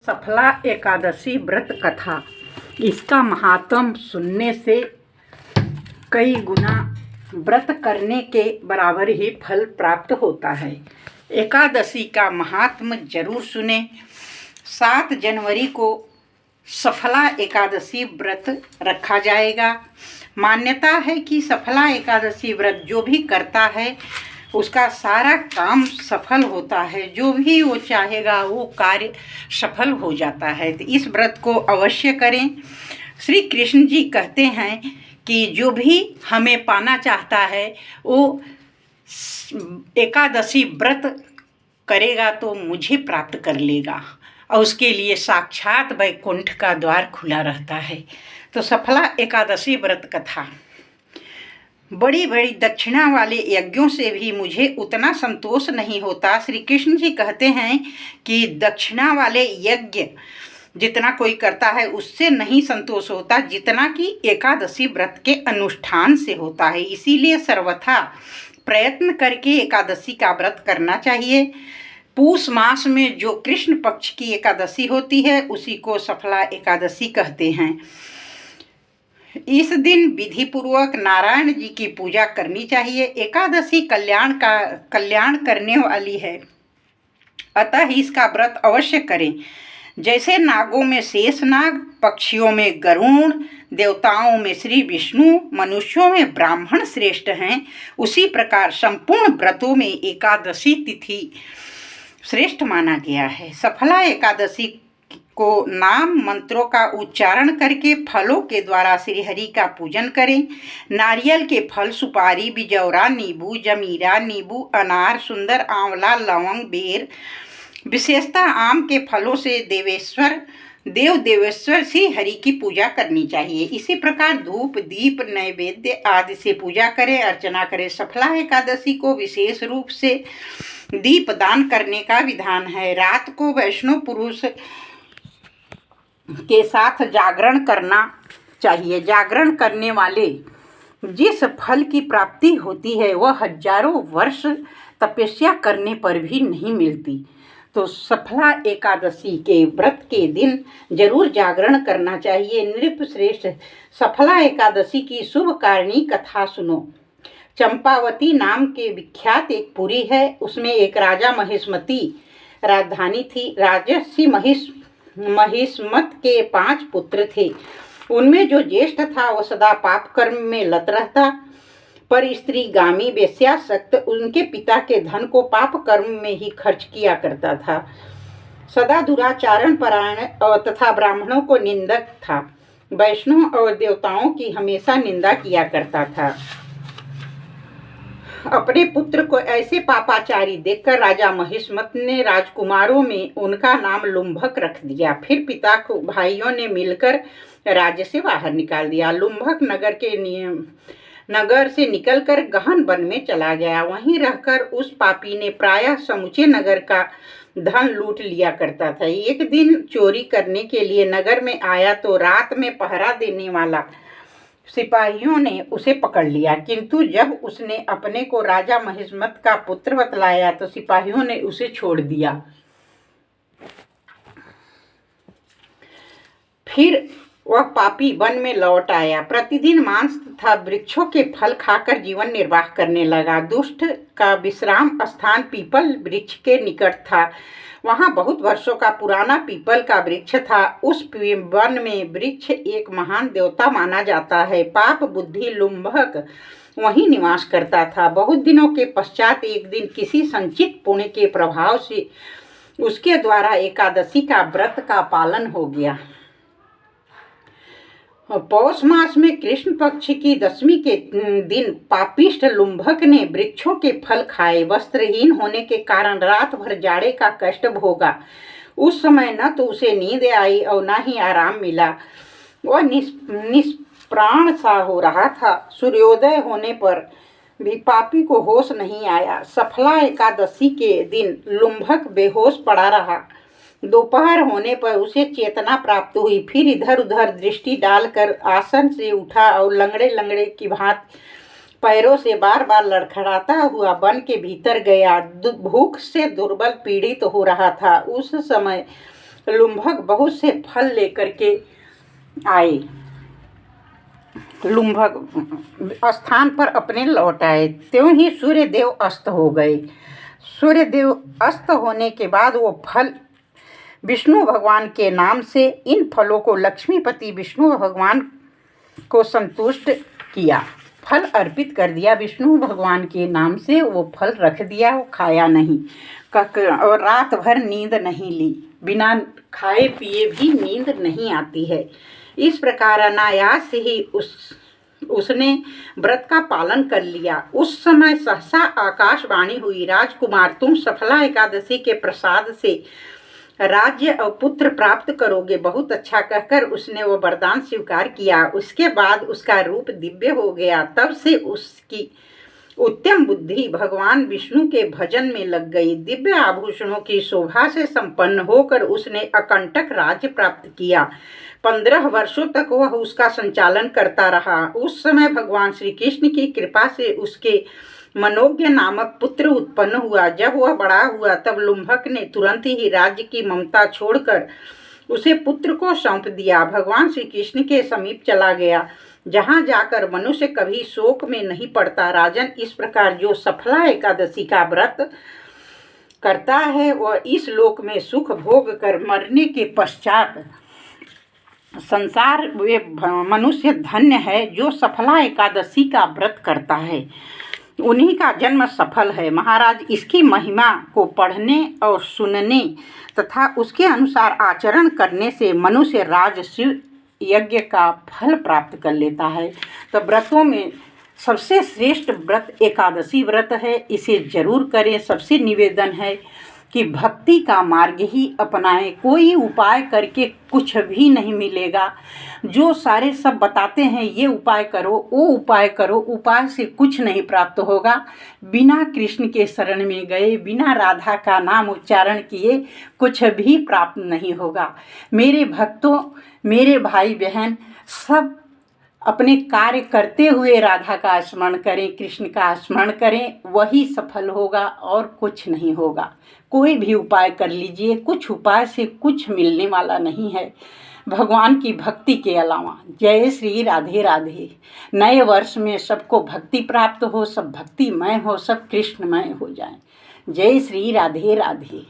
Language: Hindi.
सफला एकादशी व्रत कथा। इसका महात्म सुनने से कई गुना व्रत करने के बराबर ही फल प्राप्त होता है। एकादशी का महात्म जरूर सुने। 7 जनवरी को सफला एकादशी व्रत रखा जाएगा। मान्यता है कि सफला एकादशी व्रत जो भी करता है उसका सारा काम सफल होता है, जो भी वो चाहेगा वो कार्य सफल हो जाता है। तो इस व्रत को अवश्य करें। श्री कृष्ण जी कहते हैं कि जो भी हमें पाना चाहता है वो एकादशी व्रत करेगा तो मुझे प्राप्त कर लेगा, और उसके लिए साक्षात वैकुंठ का द्वार खुला रहता है। तो सफला एकादशी व्रत कथा। बड़ी बड़ी दक्षिणा वाले यज्ञों से भी मुझे उतना संतोष नहीं होता। श्री कृष्ण जी कहते हैं कि दक्षिणा वाले यज्ञ जितना कोई करता है उससे नहीं संतोष होता जितना कि एकादशी व्रत के अनुष्ठान से होता है। इसीलिए सर्वथा प्रयत्न करके एकादशी का व्रत करना चाहिए। पूष मास में जो कृष्ण पक्ष की एकादशी होती है उसी को सफला एकादशी कहते हैं। इस दिन विधि पूर्वक नारायण जी की पूजा करनी चाहिए। एकादशी कल्याण करने वाली है, अतः इसका व्रत अवश्य करें। जैसे नागों में शेषनाग, पक्षियों में गरुड़, देवताओं में श्री विष्णु, मनुष्यों में ब्राह्मण श्रेष्ठ हैं, उसी प्रकार संपूर्ण व्रतों में एकादशी तिथि श्रेष्ठ माना गया है। सफला एकादशी को नाम मंत्रों का उच्चारण करके फलों के द्वारा श्री हरि का पूजन करें। नारियल के फल, सुपारी, बिजौरा, नींबू, जमीरा, नींबू, अनार, सुंदर, आंवला, लवंग, बेर, विशेषतः आम के फलों से देवेश्वर श्री हरि की पूजा करनी चाहिए। इसी प्रकार धूप, दीप, नैवेद्य आदि से पूजा करें, अर्चना करें। सफला एकादशी को विशेष रूप से दीप दान करने का विधान है। रात को वैष्णव पुरुष के साथ जागरण करना चाहिए। जागरण करने वाले जिस फल की प्राप्ति होती है वह हजारों वर्ष तपस्या करने पर भी नहीं मिलती। तो सफला एकादशी के व्रत के दिन जरूर जागरण करना चाहिए। नृप श्रेष्ठ सफला एकादशी की शुभ कारिणी कथा सुनो। चंपावती नाम के विख्यात एक पुरी है। उसमें एक राजा महिष्मती राजधानी थी। राजर्षि महिष्मत के 5 पुत्र थे। उनमें जो ज्येष्ठ था वह सदा पाप कर्म में लत रहता, पर स्त्री गामी वेश्यासक्त उनके पिता के धन को पाप कर्म में ही खर्च किया करता था। सदा दुराचारण परायण तथा ब्राह्मणों को निंदक था। वैष्णव और देवताओं की हमेशा निंदा किया करता था। अपने पुत्र को ऐसे पापाचारी देखकर राजा महिष्मत ने राजकुमारों में उनका नाम लुम्भक रख दिया। फिर पिता को भाइयों ने मिलकर राज्य से बाहर निकाल दिया। लुम्भक नगर से निकलकर गहन वन में चला गया। वहीं रहकर उस पापी ने प्रायः समूचे नगर का धन लूट लिया करता था। एक दिन चोरी करने के लिए नगर में आया तो रात में पहरा देने वाला सिपाहियों ने उसे पकड़ लिया, किंतु जब उसने अपने को राजा महिष्मत का पुत्र बतलाया तो सिपाहियों ने उसे छोड़ दिया। फिर वह पापी वन में लौट आया। प्रतिदिन मांस तथा वृक्षों के फल खाकर जीवन निर्वाह करने लगा। दुष्ट का विश्राम स्थान पीपल वृक्ष के निकट था। वहां बहुत वर्षों का पुराना पीपल का वृक्ष था। उस वन में वृक्ष एक महान देवता माना जाता है। पाप बुद्धि लुम्भक वहीं निवास करता था। बहुत दिनों के पश्चात एक दिन किसी संचित पुण्य के प्रभाव से उसके द्वारा एकादशी का व्रत का पालन हो गया। पौष मास में कृष्ण पक्ष की दशमी के दिन पापिष्ठ लुम्भक ने वृक्षों के फल खाए। वस्त्रहीन होने के कारण रात भर जाड़े का कष्ट भोगा। उस समय न तो उसे नींद आई और न ही आराम मिला। वह निष्प्राण सा हो रहा था। सूर्योदय होने पर भी पापी को होश नहीं आया। सफला एकादशी के दिन लुम्भक बेहोश पड़ा रहा। दोपहर होने पर उसे चेतना प्राप्त हुई। फिर इधर उधर दृष्टि डालकर आसन से उठा और लंगड़े लंगड़े की भांति पैरों से बार बार लड़खड़ाता हुआ वन के भीतर गया। भूख से दुर्बल पीड़ित हो रहा था। उस समय लुम्भक बहुत से फल लेकर के आए। लुम्भक स्थान पर अपने लौट आए, त्यों ही सूर्यदेव अस्त हो गए। सूर्यदेव अस्त होने के बाद वो फल विष्णु भगवान के नाम से इन फलों को लक्ष्मीपति विष्णु भगवान को संतुष्ट किया, फल अर्पित कर दिया विष्णु भगवान के नाम से। वो फल रख दिया, वो खाया नहीं और रात भर नींद नहीं ली। बिना खाए पिए भी नींद नहीं आती है। इस प्रकार अनायास ही उसने व्रत का पालन कर लिया। उस समय सहसा आकाशवाणी हुई, राजकुमार तुम सफला एकादशी के प्रसाद से राज्य और पुत्र प्राप्त करोगे। बहुत अच्छा कहकर उसने वो वरदान स्वीकार किया। उसके बाद उसका रूप दिव्य हो गया। तब से उसकी उत्तम बुद्धि भगवान विष्णु के भजन में लग गई। दिव्य आभूषणों की शोभा से संपन्न होकर उसने अकंटक राज्य प्राप्त किया। 15 वर्षों तक वह उसका संचालन करता रहा। उस समय भगवान श्री कृष्ण की कृपा से उसके मनोज्ञ नामक पुत्र उत्पन्न हुआ। जब वह बड़ा हुआ तब लुम्भक ने तुरंत ही राज्य की ममता छोड़कर उसे पुत्र को सौंप दिया। भगवान श्री कृष्ण के समीप चला गया, जहाँ जाकर मनुष्य कभी शोक में नहीं पड़ता। राजन, इस प्रकार जो सफला एकादशी का व्रत करता है वह इस लोक में सुख भोग कर मरने के पश्चात संसार वे मनुष्य धन्य है। जो सफला एकादशी का व्रत करता है उन्हीं का जन्म सफल है। महाराज, इसकी महिमा को पढ़ने और सुनने तथा उसके अनुसार आचरण करने से मनुष्य राजसूय यज्ञ का फल प्राप्त कर लेता है। तो व्रतों में सबसे श्रेष्ठ व्रत एकादशी व्रत है। इसे जरूर करें। सबसे निवेदन है कि भक्ति का मार्ग ही अपनाएं। कोई उपाय करके कुछ भी नहीं मिलेगा। जो सारे सब बताते हैं ये उपाय करो, वो उपाय करो, उपाय से कुछ नहीं प्राप्त होगा। बिना कृष्ण के शरण में गए, बिना राधा का नाम उच्चारण किए कुछ भी प्राप्त नहीं होगा। मेरे भक्तों, मेरे भाई बहन सब अपने कार्य करते हुए राधा का स्मरण करें, कृष्ण का स्मरण करें, वही सफल होगा और कुछ नहीं होगा। कोई भी उपाय कर लीजिए, कुछ उपाय से कुछ मिलने वाला नहीं है भगवान की भक्ति के अलावा। जय श्री राधे राधे। नए वर्ष में सबको भक्ति प्राप्त हो, सब भक्तिमय हो, सब कृष्णमय हो जाए। जय श्री राधे राधे।